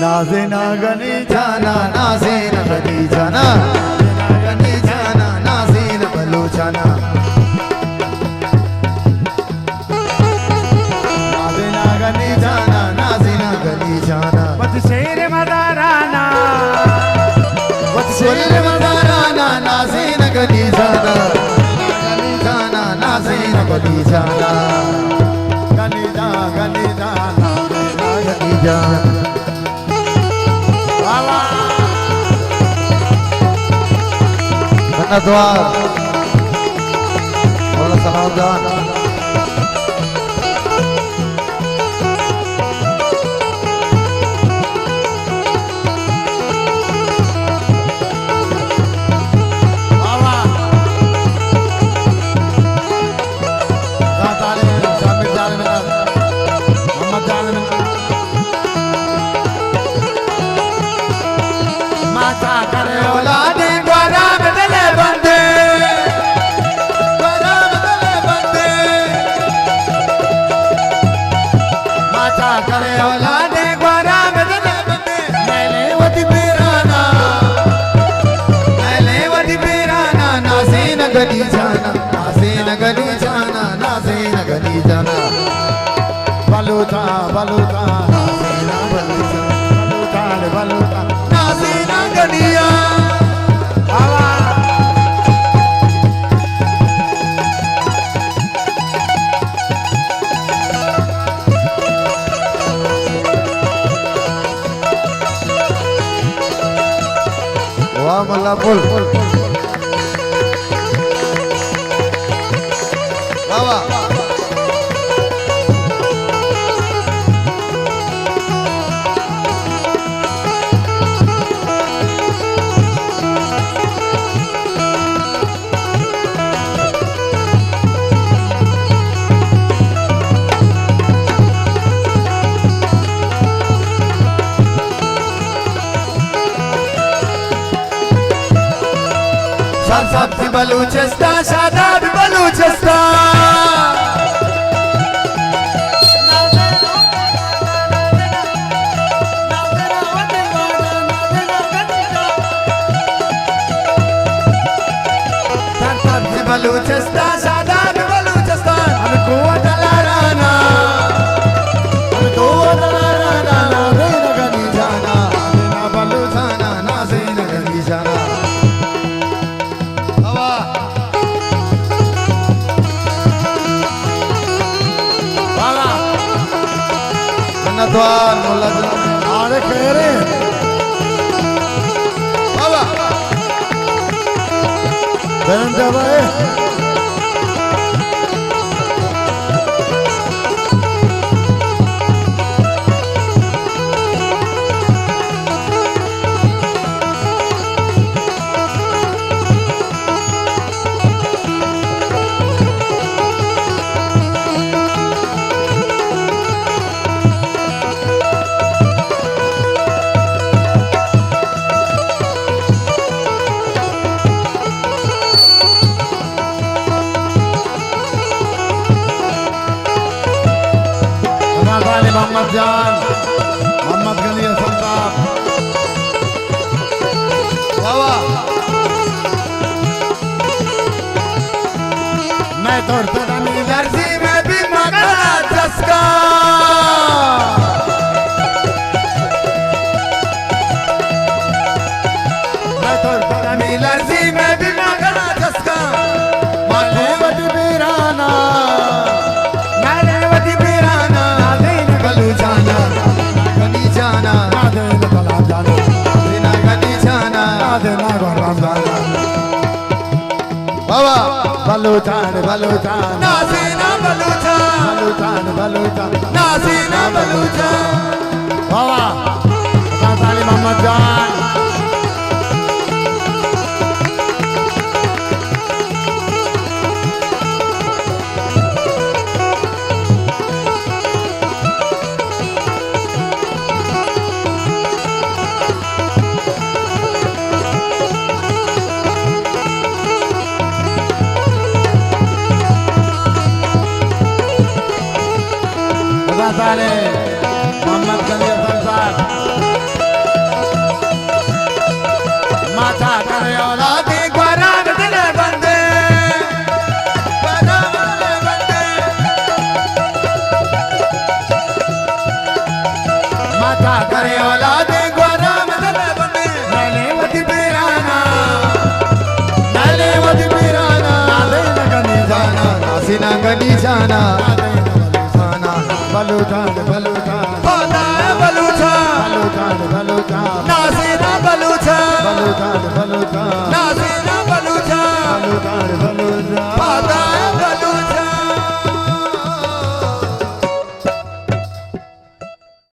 नाज़े ना गनी जाना नाज़े न गनी जाना गनी जाना नाज़े न बलूचाना नाज़े ना गनी जाना नाज़े न गनी जाना बद शेर मदाराना शेर मदाराना नाज़े न गनी जाना गनी जाना नाज़े न गनी जाना गनी जाना गनी जाना द्वार बोला सलाम जान माता करे औलादे द्वारा बदले बंदे द्वारा बदले बंदे माता करे औलादे द्वारा बदले बंदे मैले वदी पीराना नाज़े न गनी जाना नाज़े न गनी जाना नाज़े न गनी जाना बलूता बलूता नाज़े न बलूचा बलूता नाज़े न गनिया वाह मल्ला पुल वाह सरसब्ज़ी बलूचिस्तान शादाब बलूचिस्तान सरसब्ज़ी बलूचिस्तान शादाब बलूचिस्तान हमको दलाराना नाज़े न गनी जाना ना बलूचाना नाज़े न गनी जाना द्वार मोला अरे खेरे बाबा बहन दबाए मोहम्मद जान मोहम्मद गनी हसन साहब बाबा मैं तोड़ता नहीं दर्जी में भी मगा चस्का मैं तोड़ता नहीं दर्जी में भी मगा चस्का माले वदी पीराना बलूचाना गनी जाना नाज़े न बला जाना बिना गनी जाना नाज़े न गरम जाना बाबा बलूचान बलूचान नाज़े न बलूचा बलूचान नाज़े न बलूचा बाबा ताली मोहम्मद जान मोहम्मद गनी हसन साहब गनीशाना बलूचान बलूचान होता है बलूचा बलूचान बलूचान नासीना बलूचा बलूचान बलूचान